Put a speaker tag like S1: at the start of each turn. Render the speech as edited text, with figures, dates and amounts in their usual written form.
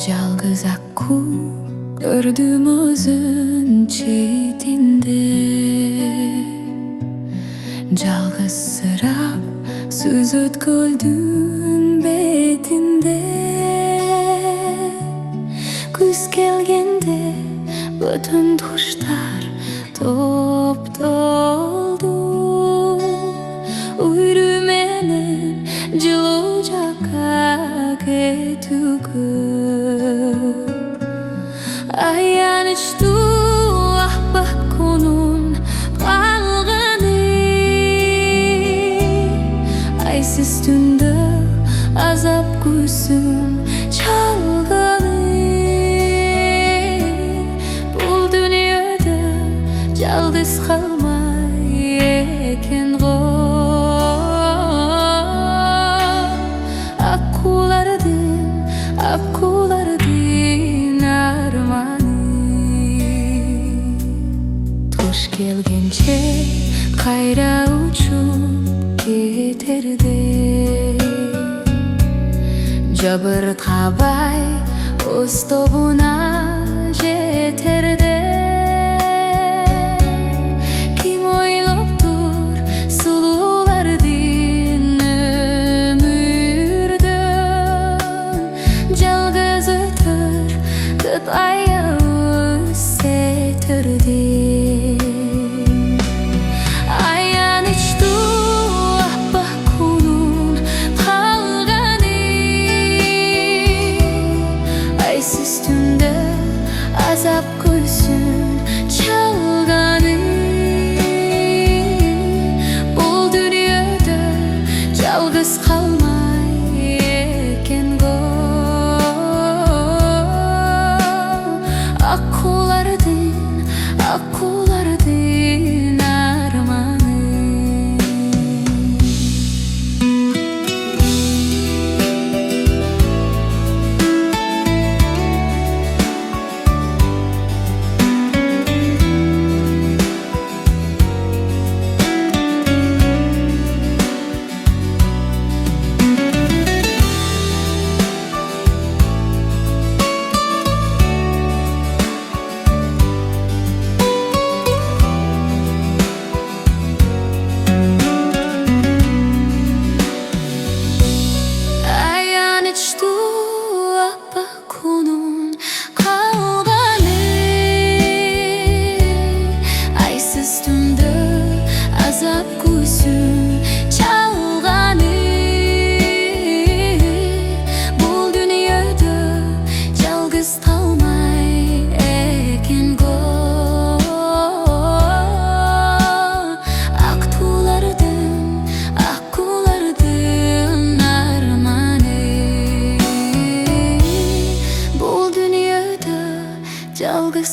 S1: Жалгыз акку көрдүм өзүн четинде, жалгызсырап сүзөт көлдүн бетинде. Күз келгенде бүтүн туштар топтолду, уйру менен жылуу жакка кетүүгө. Аянычтуу аппак күнүн калганы, айсыз түндө азап күзүн чалганы. Бул дүйнөдө жалгыз калмай экен го, акуулардын арманы. Туш келгенче кайра учуп кетерде, жабыркабай өз тобуна жетерде. Ким ойлоптур сулуулардын өмүрдөн, жалгыз өтөр көп аял сетирде. Аянычтуу аппак күнүн калганы, айсыз түндө азап күзүн чалганы. Бул дүйнөдө жалгыз калмай экен го, акуулардын арманы. Аянычтуу аппак күнүн калганы, айсыз түндө азап күзүн чалганы. Бул дүйнөдө жалгыз калмай экен го, акуулардын арманы. Бул дүйнөдө жалгыз